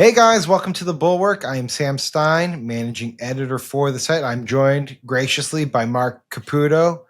Hey guys, welcome to the Bulwark. I am Sam Stein, managing editor for the site. I'm joined graciously by Marc Caputo,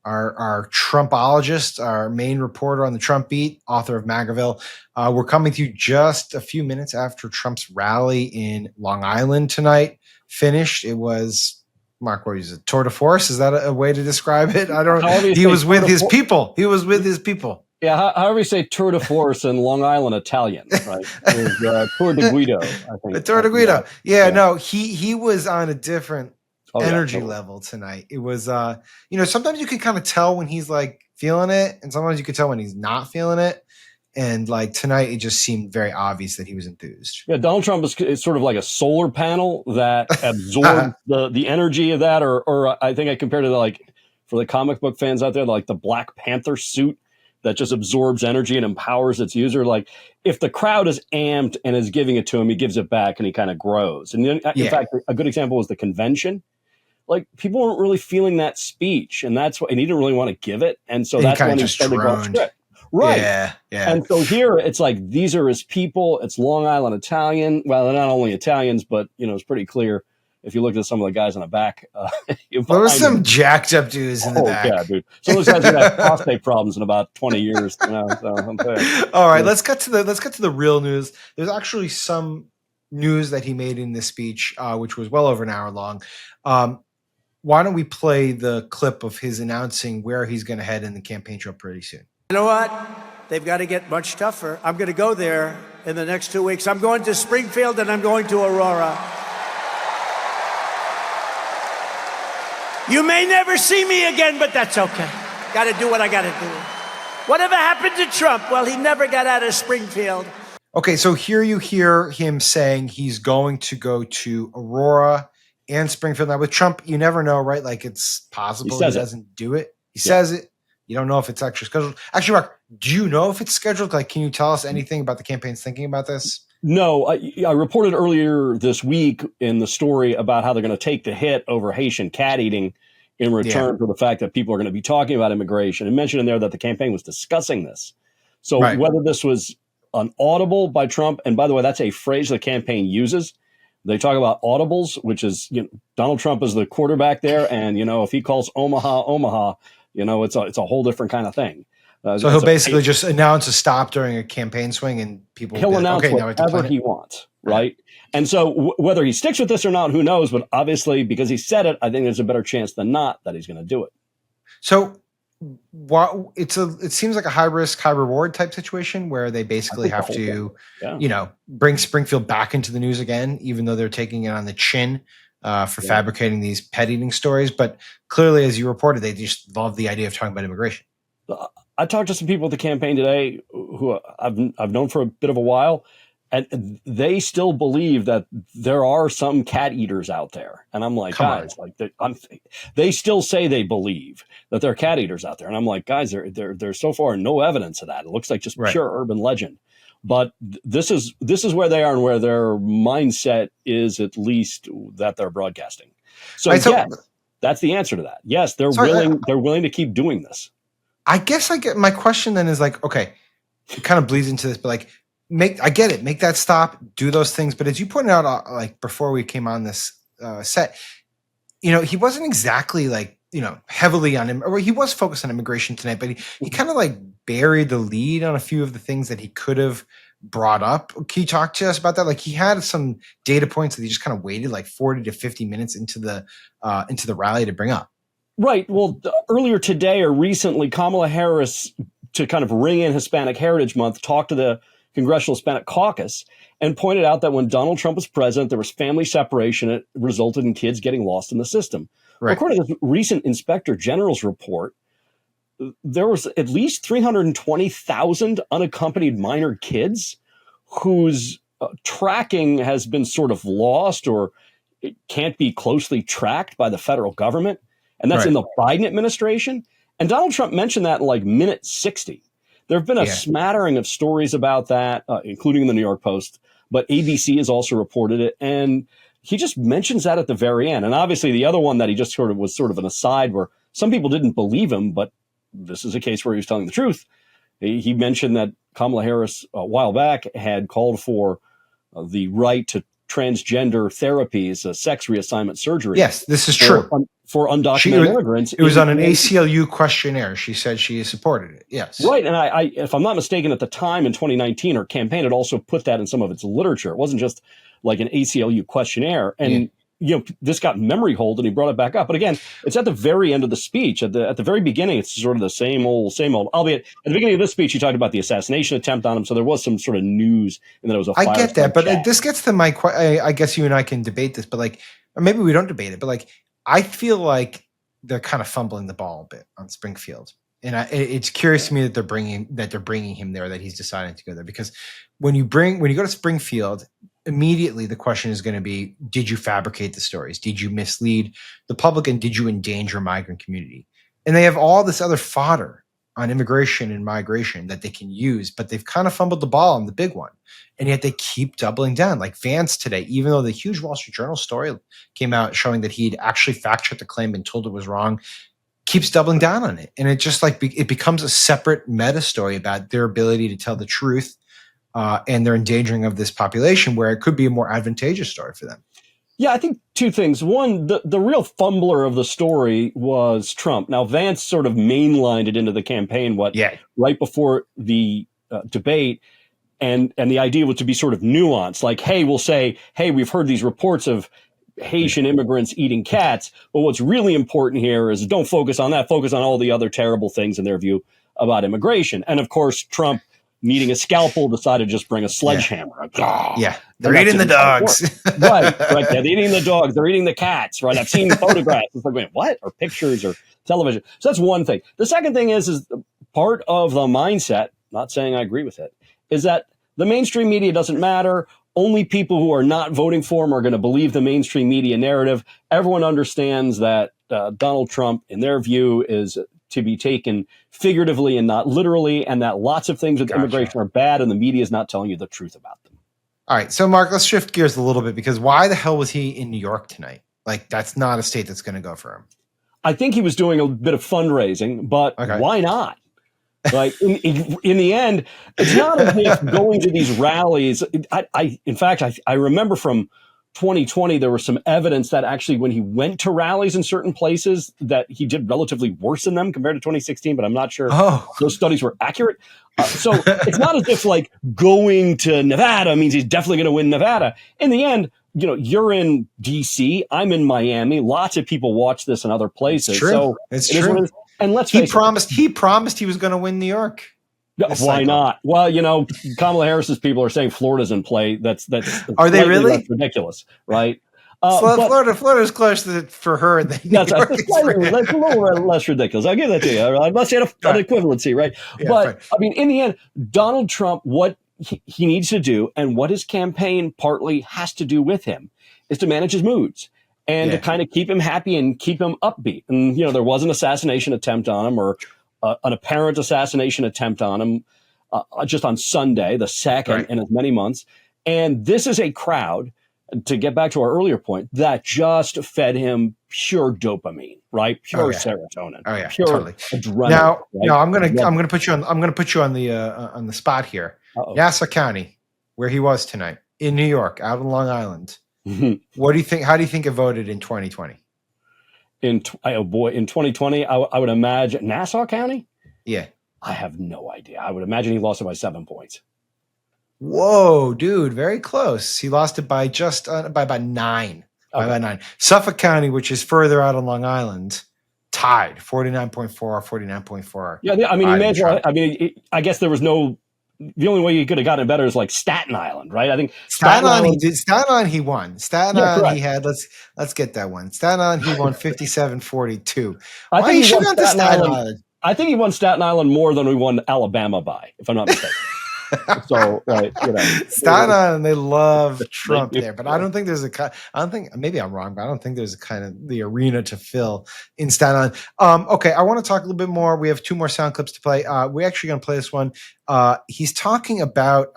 our Trumpologist, our main reporter on the Trump beat, author of Magaville. We're coming to you just a few minutes after Trump's rally in Long Island tonight finished. It was, Mark, what is it? Tour de force? Is that a way to describe it? I don't know. He was with his people. He was with his people. Yeah, however you say tour de force in Long Island Italian, right? It was Tour de Guido, I think. Tour de Guido. Yeah, no, he was on a different energy level tonight. It was, sometimes you can kind of tell when he's like feeling it, and sometimes you can tell when he's not feeling it. And like tonight, it just seemed very obvious that he was enthused. Yeah, Donald Trump is sort of like a solar panel that absorbs the energy of that, or I think I compared it to, like, for the comic book fans out there, like the Black Panther suit that just absorbs energy and empowers its user. Like, if the crowd is amped and is giving it to him, he gives it back and he kind of grows. And in fact, a good example was the convention. Like, people weren't really feeling that speech, and he didn't really want to give it. And so that's when he started to go script. Right. Yeah. And so here it's like, these are his people. It's Long Island Italian. Well, they're not only Italians, but, it's pretty clear. If you look at some of the guys on the back, there were some jacked up dudes in the back. Yeah, dude. Some of those guys are gonna have prostate problems in about 20 years. So I'm all right, let's get to the real news. There's actually some news that he made in this speech, which was well over an hour long. Why don't we play the clip of his announcing where he's going to head in the campaign trail pretty soon? You know what? They've got to get much tougher. I'm going to go there in the next 2 weeks. I'm going to Springfield and I'm going to Aurora. You may never see me again, but that's okay. Got to do what I got to do. Whatever happened to Trump? Well, he never got out of Springfield. Okay, so here you hear him saying he's going to go to Aurora and Springfield. Now, with Trump, you never know, right? Like, it's possible he doesn't do it. He says it. You don't know if it's actually scheduled. Actually, Mark, do you know if it's scheduled? Like, can you tell us anything about the campaign's thinking about this? No, I reported earlier this week in the story about how they're going to take the hit over Haitian cat eating in return for the fact that people are going to be talking about immigration, and mentioned in there that the campaign was discussing this. So whether this was an audible by Trump, and by the way, that's a phrase the campaign uses. They talk about audibles, which is, Donald Trump is the quarterback there, and if he calls Omaha, it's a whole different kind of thing. So he'll basically just announce a stop during a campaign swing, and he'll announce whatever he wants, right? And so whether he sticks with this or not, who knows? But obviously, because he said it, I think there's a better chance than not that he's going to do it. So it seems like a high risk, high reward type situation where they basically have to, bring Springfield back into the news again, even though they're taking it on the chin for fabricating these pet eating stories. But clearly, as you reported, they just love the idea of talking about immigration. I talked to some people at the campaign today who I've known for a bit of a while, and they still believe that there are some cat eaters out there. And I'm like, guys, they still say they believe that there are cat eaters out there. And I'm like, guys, there's so far no evidence of that. It looks like just pure urban legend. But this is where they are and where their mindset is, at least that they're broadcasting. So yes, that's the answer to that. Yes, they're willing to keep doing this. I guess my question then is like, okay, it kind of bleeds into this, but like, I get it. Make that stop, do those things. But as you pointed out, like before we came on this set, he wasn't exactly like, heavily on him, or he was focused on immigration tonight, but he kind of like buried the lead on a few of the things that he could have brought up. Can you talk to us about that? Like, he had some data points that he just kind of waited like 40 to 50 minutes into the rally to bring up. Right. Well, earlier today or recently, Kamala Harris, to kind of ring in Hispanic Heritage Month, talked to the Congressional Hispanic Caucus and pointed out that when Donald Trump was president, there was family separation. It resulted in kids getting lost in the system. Right. According to this recent Inspector General's report, there was at least 320,000 unaccompanied minor kids whose tracking has been sort of lost or it can't be closely tracked by the federal government. And that's in the Biden administration. And Donald Trump mentioned that in like minute 60. There have been a smattering of stories about that, including the New York Post, but ABC has also reported it. And he just mentions that at the very end. And obviously the other one that he just was sort of an aside where some people didn't believe him, but this is a case where he was telling the truth. He mentioned that Kamala Harris a while back had called for the right to transgender therapies, sex reassignment surgery. Yes, this is true. For undocumented immigrants. It was on an ACLU questionnaire. She said she supported it. Yes. Right. And I, if I'm not mistaken, at the time in 2019, her campaign had also put that in some of its literature. It wasn't just like an ACLU questionnaire. And, this got memory hold and he brought it back up. But again, it's at the very end of the speech. At the very beginning, it's sort of the same old, albeit at the beginning of this speech, he talked about the assassination attempt on him. So there was some sort of news and then it was a I get that, but chat. this gets to my, I guess you and I can debate this, but or maybe we don't debate it, but I feel like they're kind of fumbling the ball a bit on Springfield. And it's curious to me that they're bringing him there, that he's deciding to go there, because when you go to Springfield, immediately the question is going to be, did you fabricate the stories? Did you mislead the public? And did you endanger migrant community? And they have all this other fodder on immigration and migration that they can use, but they've kind of fumbled the ball on the big one. And yet they keep doubling down. Like Vance today, even though the huge Wall Street Journal story came out showing that he'd actually fact-checked the claim and told it was wrong, keeps doubling down on it. And it just it becomes a separate meta story about their ability to tell the truth and their endangering of this population, where it could be a more advantageous story for them. Yeah, I think two things. One, the real fumbler of the story was Trump. Now, Vance sort of mainlined it into the campaign, right before the debate. And the idea was to be sort of nuanced, like, hey, we'll say, hey, we've heard these reports of Haitian immigrants eating cats. But what's really important here is don't focus on that. Focus on all the other terrible things in their view about immigration. And of course, Trump, needing a scalpel, decided to just bring a sledgehammer. They're eating the dogs. right. Yeah, they're eating the dogs. They're eating the cats. Right. I've seen photographs. It's like, wait, what? Or pictures or television. So that's one thing. The second thing is part of the mindset, not saying I agree with it, is that the mainstream media doesn't matter. Only people who are not voting for him are going to believe the mainstream media narrative. Everyone understands that Donald Trump, in their view, is to be taken figuratively and not literally, and that lots of things with immigration are bad, and the media is not telling you the truth about them. All right. So, Mark, let's shift gears a little bit, because why the hell was he in New York tonight? That's not a state that's going to go for him. I think he was doing a bit of fundraising, but why not? In the end, it's not as if going to these rallies. In fact, I remember from 2020, there was some evidence that actually when he went to rallies in certain places that he did relatively worse in them compared to 2016, but I'm not sure those studies were accurate. So it's not as if going to Nevada means he's definitely going to win Nevada. In the end, you're in DC, I'm in Miami. Lots of people watch this in other places. It's true. So it's true. And let's face it, he promised he was going to win New York. Why not? Well, Kamala Harris's people are saying Florida's in play. That's are they really? That's ridiculous, right? Florida's close for her than New York. That's a little less ridiculous. I'll give that to you. Unless you had an equivalency, right? Yeah, but I mean, in the end, Donald Trump, what he needs to do, and what his campaign partly has to do with him, is to manage his moods and to kind of keep him happy and keep him upbeat. And there was an assassination attempt on him, or an apparent assassination attempt on him just on Sunday, the second in as many months. And this is a crowd, to get back to our earlier point, that just fed him pure dopamine, right? Pure serotonin. Oh yeah, pure totally. Adrenaline. Now, I'm gonna put you on the spot here. Nassau County, where he was tonight, in New York, out on Long Island. What do you think? How do you think it voted in 2020? In 2020, I would imagine Nassau County. Yeah, I have no idea. I would imagine he lost it by 7 points. Whoa, dude, very close. He lost it by by about 9. By about 9. Suffolk County, which is further out on Long Island, tied 49.4, 49.4. Yeah, I mean, I guess there was no. The only way you could have gotten it better is Staten Island, right? I think Staten Island he won. Staten Island he had. Let's get that one. Staten Island he won 57-42. Why he should have to Staten Island? I think he won Staten Island more than we won Alabama by, if I'm not mistaken. So, Staten Island, they love Trump there, but I don't think maybe I'm wrong, but I don't think there's a kind of the arena to fill in Staten Island. Okay, I want to talk a little bit more. We have 2 more sound clips to play. We're actually going to play this one. He's talking about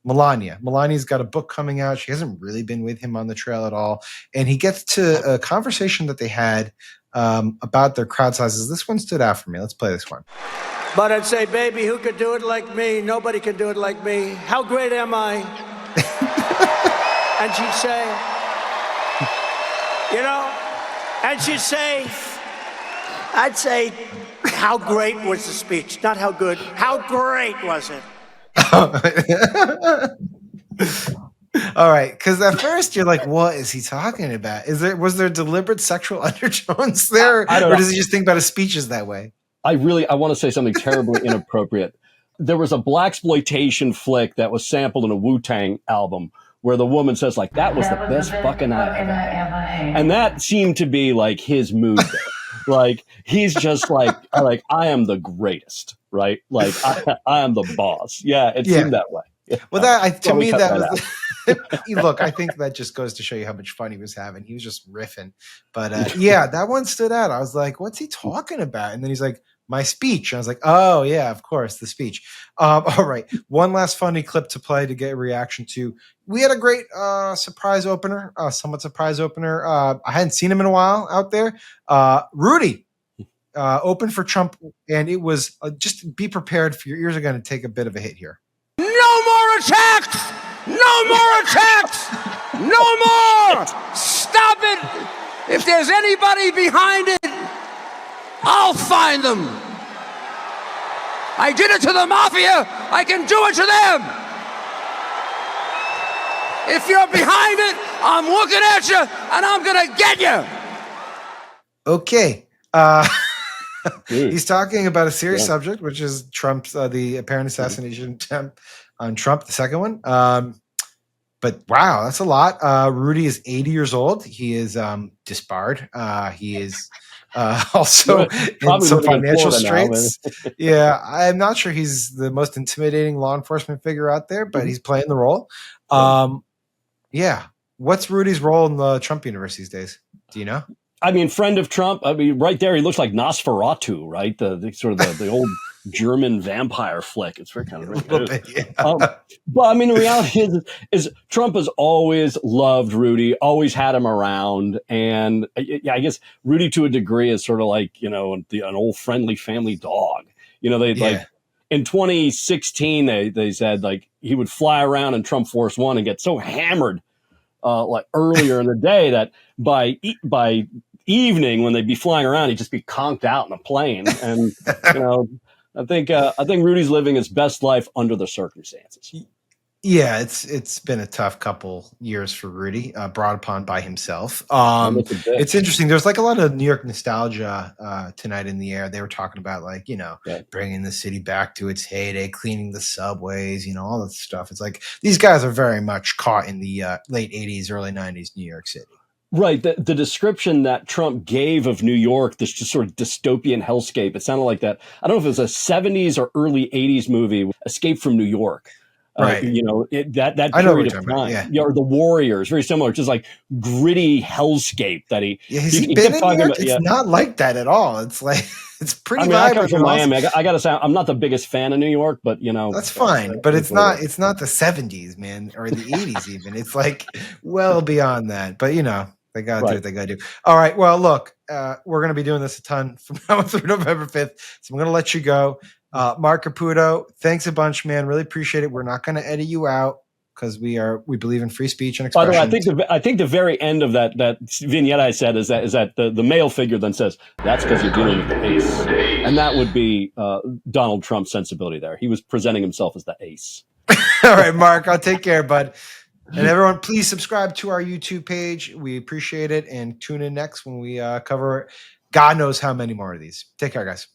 Melania. Melania's got a book coming out. She hasn't really been with him on the trail at all. And he gets to a conversation that they had about their crowd sizes. This one stood out for me. Let's play this one. But I'd say, baby, who could do it like me? Nobody can do it like me. How great am I? And she'd say, you know, and she'd say, I'd say, how great was the speech? Not how good. How great was it? All right, because at first you're like, what is he talking about? Was there deliberate sexual undertones there, I don't or know. does he just think about his speeches that way? I want to say something terribly inappropriate. There was a blaxploitation flick that was sampled in a Wu-Tang album where the woman says, like, that was the best fucking I ever had. And that seemed to be like his mood there. Like, he's just like, I am the greatest, right? Like, I am the boss. Yeah, it seemed that way. Well, to me, that that was. Look, I think that just goes to show you how much fun he was having. He was just riffing, but yeah, that one stood out. I was like, "What's he talking about?" And then he's like, "My speech." I was like, "Oh yeah, of course, the speech." All right, one last funny clip to play to get a reaction to. We had a great surprise opener, somewhat surprise opener. I hadn't seen him in a while out there. Rudy opened for Trump, and it was just be prepared for your ears are going to take a bit of a hit here. No more attacks! No more attacks! No more! Stop it! If there's anybody behind it, I'll find them. I did it to the mafia. I can do it to them. If you're behind it, I'm looking at you and I'm going to get you. Okay. He's talking about a serious subject, which is Trump's the apparent assassination attempt on Trump, the second one. But wow, that's a lot. Rudy is 80 years old. He is disbarred. He is also in some financial straits. Yeah, I'm not sure he's the most intimidating law enforcement figure out there, but he's playing the role. Yeah. What's Rudy's role in the Trump universe these days? Do you know? I mean, friend of Trump. I mean, right there, he looks like Nosferatu, right? The sort of the old German vampire flick. It's very kind of but I mean, the reality is Trump has always loved Rudy, always had him around, and I guess Rudy, to a degree, is sort of like an old friendly family dog. Like in 2016, they said like he would fly around in Trump Force One and get so hammered. Like earlier in the day that by evening when they'd be flying around, he'd just be conked out in a plane. And, I think Rudy's living his best life under the circumstances. Yeah, it's been a tough couple years for Rudy, brought upon by himself. It's interesting. There's like a lot of New York nostalgia tonight in the air. They were talking about bringing the city back to its heyday, cleaning the subways, all that stuff. It's like these guys are very much caught in the late 80s, early 90s New York City. Right. The description that Trump gave of New York, this just sort of dystopian hellscape, it sounded like that. I don't know if it was a 70s or early 80s movie, Escape from New York. Right. That period of time. Or The Warriors, very similar, just like gritty hellscape that he. Yeah, he been in New York? It's not like that at all. It's like it's pretty. I come from Miami. I gotta say, I'm not the biggest fan of New York, but that's fine. But it's not the 70s, man, or the 80s even. It's like well beyond that. But they gotta do what they gotta do. All right. Well, look, we're gonna be doing this a ton from now through November 5th, so I'm gonna let you go. Marc Caputo, thanks a bunch, man. Really appreciate it. We're not going to edit you out because we believe in free speech and expression. By the way, I think the very end of that vignette I said is that the male figure then says that's because you're dealing with the ace, and that would be Donald Trump's sensibility there. He was presenting himself as the ace. All right, Mark, I'll take care, bud. And everyone, please subscribe to our YouTube page. We appreciate it, and tune in next when we cover God knows how many more of these. Take care, guys.